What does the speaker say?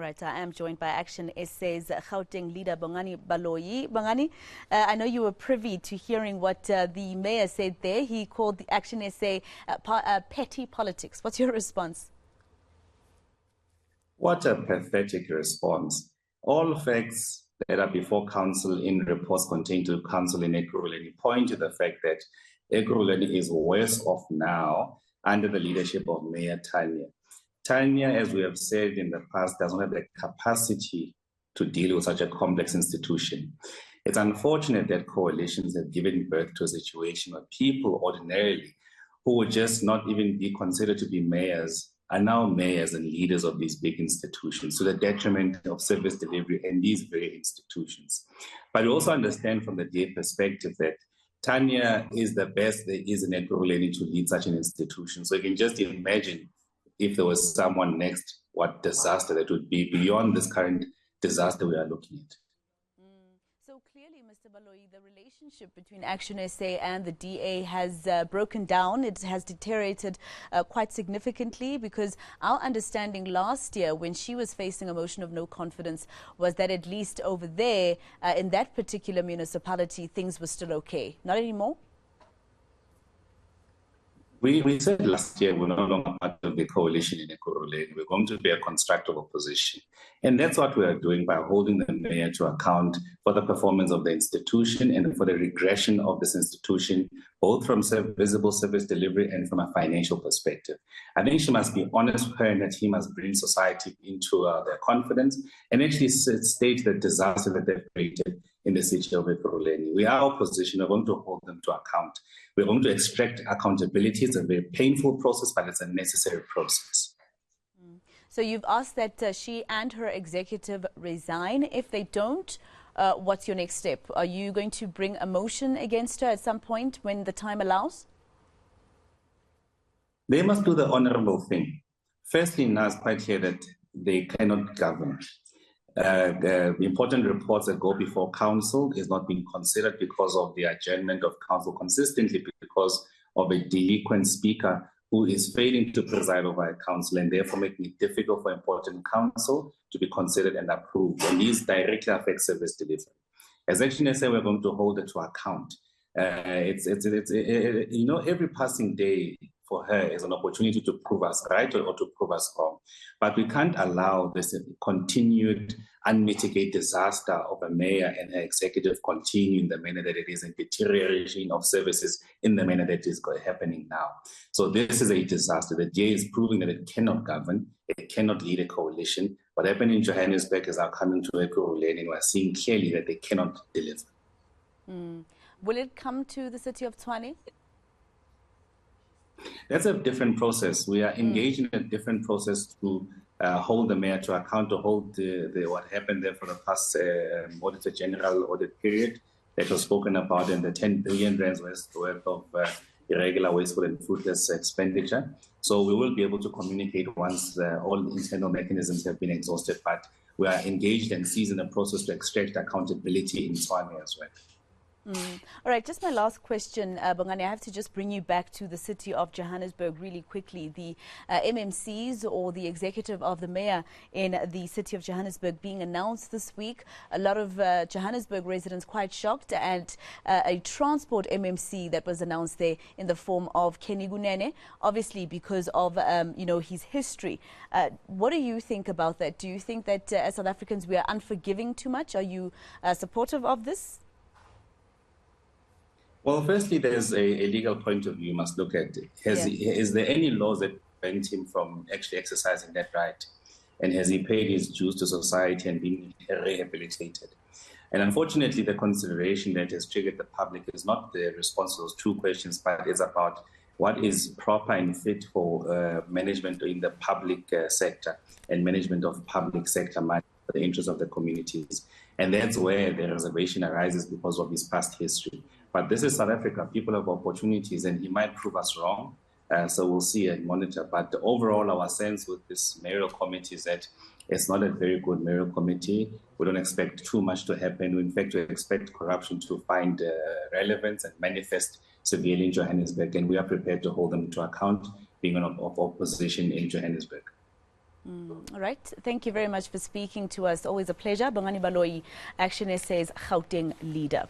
right, I am joined by ActionSA's Gauteng leader, Bongani Baloyi. Bongani, I know you were privy to hearing what the mayor said there. He called the ActionSA petty politics. What's your response? What a pathetic response. All facts that are before council in reports contained to council in Ekurhuleni point to the fact that Ekurhuleni is worse off now under the leadership of Mayor Tania. Tania, as we have said in the past, does not have the capacity to deal with such a complex institution. It's unfortunate that coalitions have given birth to a situation where people ordinarily who would just not even be considered to be mayors are now mayors and leaders of these big institutions to the detriment of service delivery in these very institutions. But we also understand from the DA perspective that Tania is the best there is in Ekurhuleni to lead such an institution. So you can just imagine if there was someone next, what disaster that would be beyond this current disaster we are looking at. So clearly, Mr. Baloyi, the relationship between ActionSA and the DA has broken down. It has deteriorated quite significantly, because our understanding last year when she was facing a motion of no confidence was that at least over there in that particular municipality things were still okay. Not anymore? We said last year we're no longer part of the coalition in Ekurhuleni. We're going to be a constructive opposition. And that's what we are doing by holding the mayor to account for the performance of the institution and for the regression of this institution, both from visible service delivery and from a financial perspective. I think she must be honest with her and that he must bring society into their confidence and actually state the disaster that they've created in the city of Ekurhuleni. We are opposition. We're going to hold them to account. We're going to extract accountability. It's a very painful process, but it's a necessary process. So you've asked that she and her executive resign. If they don't, what's your next step? Are you going to bring a motion against her at some point when the time allows? They must do the honorable thing. Firstly, now it's quite clear that they cannot govern. The important reports that go before council is not being considered because of the adjournment of council, consistently because of a delinquent speaker who is failing to preside over a council and therefore making it difficult for important council to be considered and approved. And these directly affect service delivery. As ActionSA, we're going to hold it to account. Every passing day for her is an opportunity to prove us right or to prove us wrong. But we can't allow this continued unmitigated disaster of a mayor and her executive continue in the manner that it is, and deterioration of services in the manner that is happening now. So this is a disaster. The DA is proving that it cannot govern, it cannot lead a coalition. What happened in Johannesburg is now coming to Ekurhuleni, and we're seeing clearly that they cannot deliver. Will it come to the city of Tshwane? That's a different process. We are engaged in a different process to hold the mayor to account, to hold what happened there for the past Auditor General audit period that was spoken about, in the 10 billion rands worth of irregular, wasteful and fruitless expenditure. So we will be able to communicate once all internal mechanisms have been exhausted, but we are engaged and seized in the process to extract accountability in Tshwane as well. All right, just my last question, Bongani. I have to just bring you back to the city of Johannesburg really quickly. The MMCs, or the executive of the mayor in the city of Johannesburg, being announced this week. A lot of Johannesburg residents quite shocked at a transport MMC that was announced there in the form of Kenny Gunene, obviously because of his history. What do you think about that? Do you think that as South Africans we are unforgiving too much? Are you supportive of this? Well, firstly, there's a legal point of view you must look at. Is there any laws that prevent him from actually exercising that right? And has he paid his dues to society and been rehabilitated? And unfortunately, the consideration that has triggered the public is not the response to those two questions, but it's about what is proper and fit for management in the public sector and management of public sector money for the interests of the communities. And that's where the reservation arises because of his past history. But this is South Africa. People have opportunities, and he might prove us wrong. So we'll see and monitor. But overall, our sense with this mayoral committee is that it's not a very good mayoral committee. We don't expect too much to happen. In fact, we expect corruption to find relevance and manifest severely in Johannesburg. And we are prepared to hold them to account, being of opposition in Johannesburg. All right. Thank you very much for speaking to us. Always a pleasure. Bongani Baloyi, ActionSA's Gauteng leader.